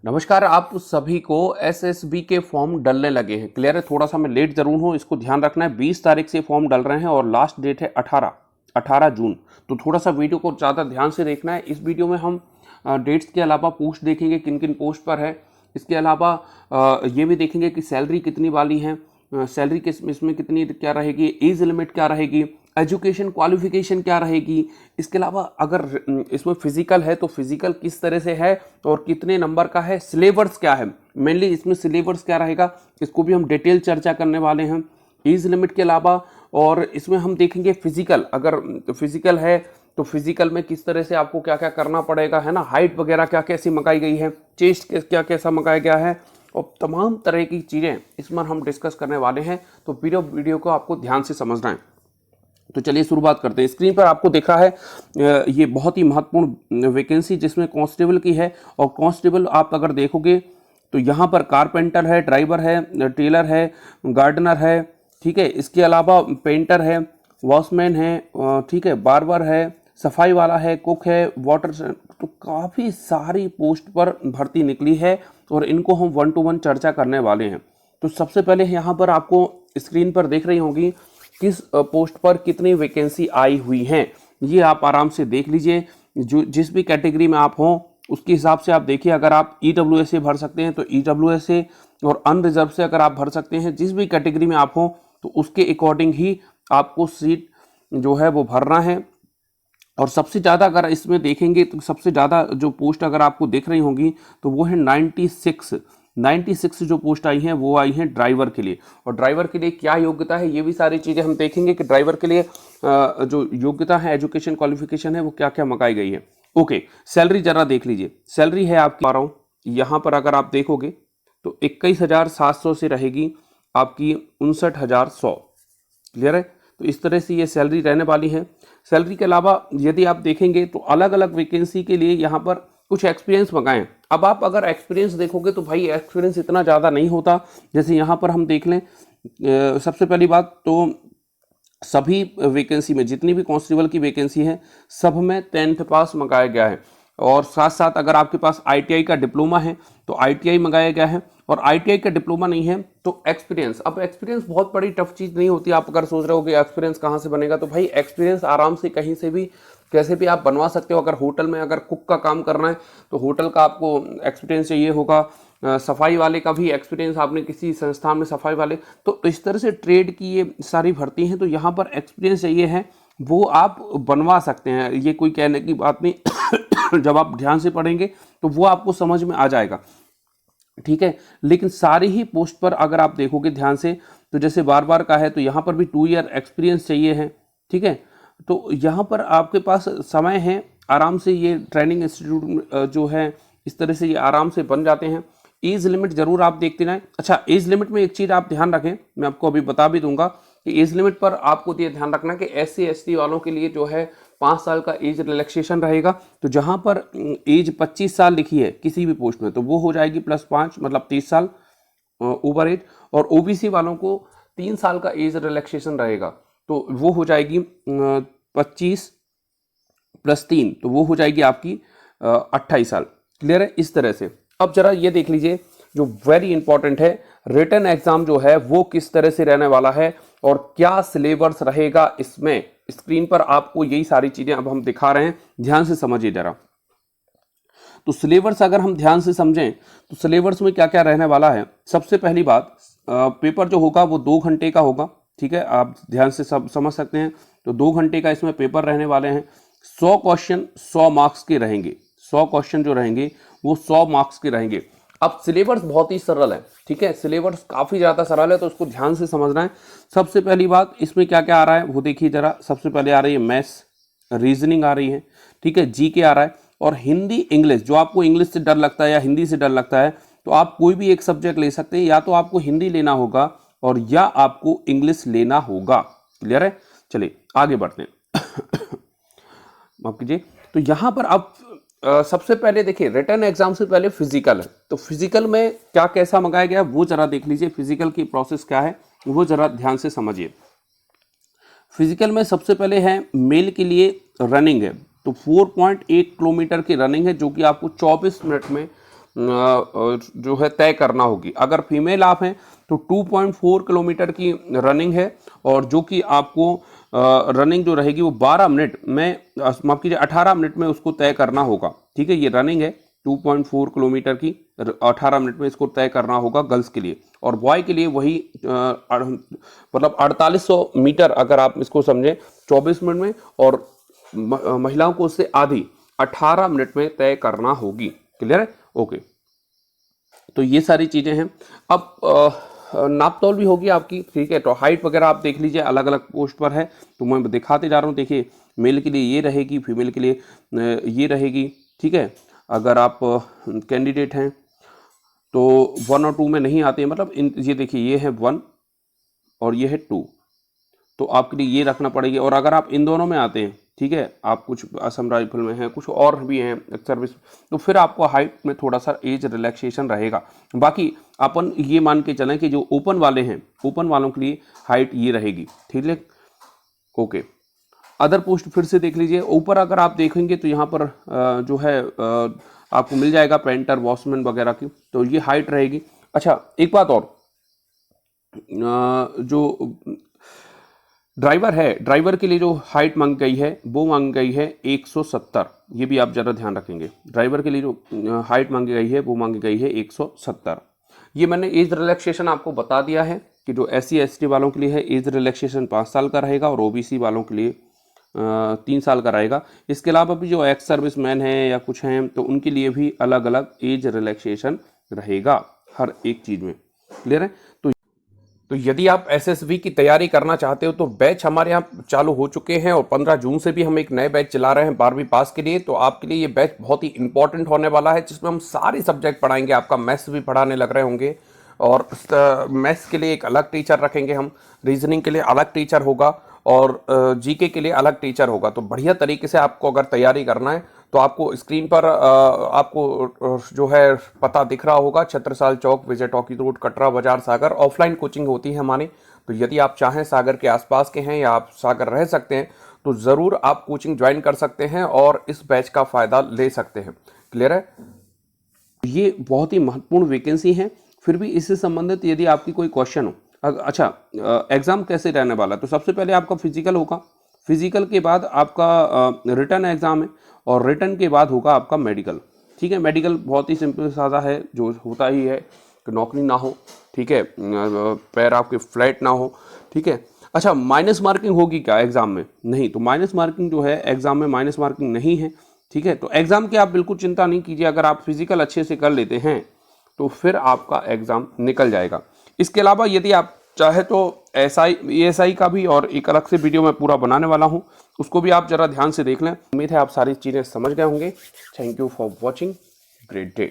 नमस्कार। आप सभी को एसएसबी के फॉर्म डलने लगे हैं। क्लियर है? थोड़ा सा मैं लेट जरूर हूँ, इसको ध्यान रखना है। 20 तारीख से फॉर्म डल रहे हैं और लास्ट डेट है 18 जून। तो थोड़ा सा वीडियो को ज़्यादा ध्यान से देखना है। इस वीडियो में हम डेट्स के अलावा पोस्ट देखेंगे, किन किन पोस्ट पर है। इसके अलावा ये भी देखेंगे कि सैलरी कितनी वाली है, सैलरी किस इसमें कितनी क्या रहेगी, एज लिमिट क्या रहेगी, एजुकेशन क्वालिफिकेशन क्या रहेगी। इसके अलावा अगर इसमें फिजिकल है तो फिजिकल किस तरह से है और कितने नंबर का है, सिलेबस क्या है, मेनली इसमें सिलेबस क्या रहेगा, इसको भी हम डिटेल चर्चा करने वाले हैं एज लिमिट के अलावा। और इसमें हम देखेंगे फिजिकल, अगर फिजिकल है तो फिजिकल में किस तरह से आपको क्या क्या करना पड़ेगा, है ना। हाइट वगैरह क्या कैसी मंगाई गई है, चेस्ट क्या कैसा मंगाया गया है, और तमाम तरह की चीज़ें इसमें हम डिस्कस करने वाले हैं। तो वीडियो को आपको ध्यान से समझना है। तो चलिए शुरुआत करते हैं। स्क्रीन पर आपको दिख रहा है ये बहुत ही महत्वपूर्ण वैकेंसी जिसमें कांस्टेबल की है। और कांस्टेबल आप अगर देखोगे तो यहाँ पर कारपेंटर है, ड्राइवर है, टेलर है, गार्डनर है, ठीक है। इसके अलावा पेंटर है, वॉचमैन है, ठीक है, बार्बर है, सफाई वाला है, कुक है, वाटर। तो काफ़ी सारी पोस्ट पर भर्ती निकली है और इनको हम 1 to 1 चर्चा करने वाले हैं। तो सबसे पहले यहाँ पर आपको स्क्रीन पर देख रही होंगी किस पोस्ट पर कितनी वैकेंसी आई हुई हैं, ये आप आराम से देख लीजिए। जो जिस भी कैटेगरी में आप हों उसके हिसाब से आप देखिए। अगर आप EWS से भर सकते हैं तो EWS से, और अनरिजर्व से अगर आप भर सकते हैं, जिस भी कैटेगरी में आप हों तो उसके अकॉर्डिंग ही आपको सीट जो है वो भरना है। और सबसे ज़्यादा अगर इसमें देखेंगे तो सबसे ज़्यादा जो पोस्ट अगर आपको दिख रही होंगी तो वो है 96 जो पोस्ट आई हैं वो आई हैं ड्राइवर के लिए। और ड्राइवर के लिए क्या योग्यता है, ये भी सारी चीज़ें हम देखेंगे कि ड्राइवर के लिए जो योग्यता है, एजुकेशन क्वालिफिकेशन है, वो क्या क्या मंगाई गई है। ओके, सैलरी जरा देख लीजिए। सैलरी है आपकी, आ रहा हूँ यहाँ पर, अगर आप देखोगे तो 21,700 से रहेगी आपकी 59,100। क्लियर है? तो इस तरह से ये सैलरी रहने वाली है। सैलरी के अलावा यदि आप देखेंगे तो अलग अलग वैकेंसी के लिए यहाँ पर कुछ एक्सपीरियंस मंगाएं। अब आप अगर एक्सपीरियंस देखोगे तो भाई एक्सपीरियंस इतना ज़्यादा नहीं होता। जैसे यहाँ पर हम देख लें, सबसे पहली बात तो सभी वैकेंसी में जितनी भी कांस्टेबल की वैकेंसी है सब में 10th पास मंगाया गया है। और साथ साथ अगर आपके पास ITI का डिप्लोमा है तो ITI मंगाया गया है, और ITI का डिप्लोमा नहीं है तो एक्सपीरियंस। अब एक्सपीरियंस बहुत बड़ी टफ चीज़ नहीं होती। आप अगर सोच रहे हो कि एक्सपीरियंस कहाँ से बनेगा, तो भाई एक्सपीरियंस आराम से कहीं से भी कैसे भी आप बनवा सकते हो। अगर होटल में अगर कुक का काम करना है तो होटल का आपको एक्सपीरियंस चाहिए होगा। सफाई वाले का भी एक्सपीरियंस, आपने किसी संस्थान में सफाई वाले, तो इस तरह से ट्रेड की ये सारी भर्ती हैं। तो यहाँ पर एक्सपीरियंस चाहिए है, वो आप बनवा सकते हैं, ये कोई कहने की बात नहीं। जब आप ध्यान से पढ़ेंगे तो वो आपको समझ में आ जाएगा, ठीक है। लेकिन सारी ही पोस्ट पर अगर आप देखोगे ध्यान से तो जैसे बार बार का है तो यहाँ पर भी 2 ईयर एक्सपीरियंस चाहिए है, ठीक है। तो यहाँ पर आपके पास समय है, आराम से ये ट्रेनिंग इंस्टीट्यूट जो है इस तरह से ये आराम से बन जाते हैं। एज लिमिट जरूर आप देखते रहें। अच्छा, एज लिमिट में एक चीज़ आप ध्यान रखें, मैं आपको अभी बता भी दूंगा कि एज लिमिट पर आपको ये ध्यान रखना कि SC ST वालों के लिए जो है 5 साल का एज रिलैक्सेशन रहेगा। तो जहां पर एज 25 साल लिखी है किसी भी पोस्ट में तो वो हो जाएगी +5, मतलब 30 साल ओवर एज। और OBC वालों को 3 साल का एज रिलैक्सेशन रहेगा तो वो हो जाएगी 25 + 3, तो वो हो जाएगी आपकी 28 साल। क्लियर है? इस तरह से। अब जरा ये देख लीजिए जो वेरी इंपॉर्टेंट है, रिटन एग्जाम जो है वो किस तरह से रहने वाला है और क्या सिलेबस रहेगा इसमें। स्क्रीन पर आपको यही सारी चीजें अब हम दिखा रहे हैं, ध्यान से समझिए जरा। तो सिलेबस अगर हम ध्यान से समझें तो सिलेबस में क्या क्या रहने वाला है। सबसे पहली बात, पेपर जो होगा वो 2 घंटे का होगा, ठीक है। आप ध्यान से सब समझ सकते हैं। तो 2 घंटे का इसमें पेपर रहने वाले हैं। 100 क्वेश्चन 100 मार्क्स के रहेंगे। 100 क्वेश्चन जो रहेंगे वो 100 मार्क्स के रहेंगे। अब सिलेबस बहुत ही सरल है, ठीक है। सिलेबस काफ़ी ज़्यादा सरल है तो उसको ध्यान से समझना है। सबसे पहली बात, इसमें क्या क्या आ रहा है वो देखिए जरा। सबसे पहले आ रही है मैथ्स, रीजनिंग आ रही है, ठीक है, GK आ रहा है, और हिंदी इंग्लिश। जो आपको इंग्लिश से डर लगता है या हिंदी से डर लगता है तो आप कोई भी एक सब्जेक्ट ले सकते हैं, या तो आपको हिंदी लेना होगा और या आपको इंग्लिश लेना होगा। क्लियर है? चलिए आगे बढ़ते हैं। माफ कीजिए। तो यहाँ पर अब सबसे पहले देखिए, रिटन एग्जाम से पहले फिजिकल है। तो फिजिकल में क्या कैसा मंगाया गया वो जरा देख लीजिए। फिजिकल की प्रोसेस क्या है वो जरा ध्यान से समझिए। फिजिकल में सबसे पहले है मेल के लिए रनिंग है। तो 4.8 किलोमीटर की रनिंग है जो कि आपको 24 मिनट में जो है तय करना होगी। अगर फीमेल आप हैं तो 2.4 किलोमीटर की रनिंग है, और जो कि आपको रनिंग जो रहेगी वो 12 मिनट में, माफ कीजिए 18 मिनट में उसको तय करना होगा। ठीक है, ये रनिंग है 2.4 किलोमीटर की, 18 मिनट में इसको तय करना होगा गर्ल्स के लिए। और बॉय के लिए वही मतलब 4800 मीटर अगर आप इसको समझें 24 मिनट में, और महिलाओं को उससे आधी 18 मिनट में तय करना होगी। क्लियर है? ओके, तो ये सारी चीजें हैं। अब नाप तौल भी होगी आपकी। ठीक है, तो हाइट वगैरह आप देख लीजिए, अलग अलग पोस्ट पर है तो मैं दिखाते जा रहा हूँ। देखिए, मेल के लिए ये रहेगी, फीमेल के लिए ये रहेगी। ठीक है, अगर आप कैंडिडेट हैं तो 1 और 2 में नहीं आते हैं, मतलब ये देखिए, ये है 1 और ये है 2, तो आपके लिए ये रखना पड़ेगी। और अगर आप इन दोनों में आते हैं, ठीक है, आप कुछ असम राइफल में हैं, कुछ और भी हैं सर्विस, तो फिर आपको हाइट में थोड़ा सा एज रिलैक्सेशन रहेगा। बाकी अपन ये मान के चलें कि जो ओपन वाले हैं, ओपन वालों के लिए हाइट ये रहेगी। ठीक है, ओके। अदर पोस्ट फिर से देख लीजिए, ऊपर अगर आप देखेंगे तो यहाँ पर जो है आपको मिल जाएगा पेंटर, वॉशमैन वगैरह की, तो ये हाइट रहेगी। अच्छा, एक बात और, जो ड्राइवर है, ड्राइवर के लिए जो हाइट मांगी गई है वो मांगी गई है 170। ये भी आप ज़रा ध्यान रखेंगे, ड्राइवर के लिए जो हाइट मांगी गई है वो मांगी गई है 170। ये मैंने एज रिलैक्सेशन आपको बता दिया है कि जो SC ST वालों के लिए है एज रिलैक्सेशन 5 साल का रहेगा, और OBC वालों के लिए 3 साल का रहेगा। इसके अलावा भी जो एक्स सर्विस मैन हैं या कुछ हैं तो उनके लिए भी अलग अलग एज रिलैक्सेशन रहेगा हर एक चीज़ में। क्लियर है? तो यदि आप SSB की तैयारी करना चाहते हो तो बैच हमारे यहाँ चालू हो चुके हैं, और 15 जून से भी हम एक नए बैच चला रहे हैं 12वीं पास के लिए। तो आपके लिए ये बैच बहुत ही इंपॉर्टेंट होने वाला है, जिसमें हम सारे सब्जेक्ट पढ़ाएंगे। आपका मैथ्स भी पढ़ाने लग रहे होंगे, और मैथ्स के लिए एक अलग टीचर रखेंगे हम, रीजनिंग के लिए अलग टीचर होगा, और GK के लिए अलग टीचर होगा। तो बढ़िया तरीके से आपको अगर तैयारी करना है तो आपको स्क्रीन पर आपको जो है पता दिख रहा होगा, छत्रसाल चौक, विजय टॉकी रोड, कटरा बाजार, सागर। ऑफलाइन कोचिंग होती है हमारी, तो यदि आप चाहें सागर के आसपास के हैं या आप सागर रह सकते हैं तो ज़रूर आप कोचिंग ज्वाइन कर सकते हैं और इस बैच का फ़ायदा ले सकते हैं। क्लियर है? ये बहुत ही महत्वपूर्ण वैकेंसी है। फिर भी इससे संबंधित यदि आपकी कोई क्वेश्चन हो, अच्छा, एग्ज़ाम कैसे रहने वाला, तो सबसे पहले आपका फिजिकल होगा, फिजिकल के बाद आपका रिटर्न एग्ज़ाम है, और रिटर्न के बाद होगा आपका मेडिकल। ठीक है, मेडिकल बहुत ही सिंपल सादा है, जो होता ही है कि नौकरी ना हो, ठीक है, पैर आपके फ्लैट ना हो। ठीक है, अच्छा, माइनस मार्किंग होगी क्या एग्ज़ाम में? नहीं, तो माइनस मार्किंग जो है एग्ज़ाम में माइनस मार्किंग नहीं है। ठीक है, तो एग्ज़ाम की आप बिल्कुल चिंता नहीं कीजिए, अगर आप फिजिकल अच्छे से कर लेते हैं तो फिर आपका एग्ज़ाम निकल जाएगा। इसके अलावा यदि आप चाहे तो ESI का भी और एक अलग से वीडियो मैं पूरा बनाने वाला हूं, उसको भी आप ज़रा ध्यान से देख लें। उम्मीद है आप सारी चीज़ें समझ गए होंगे। Thank you for watching, great day.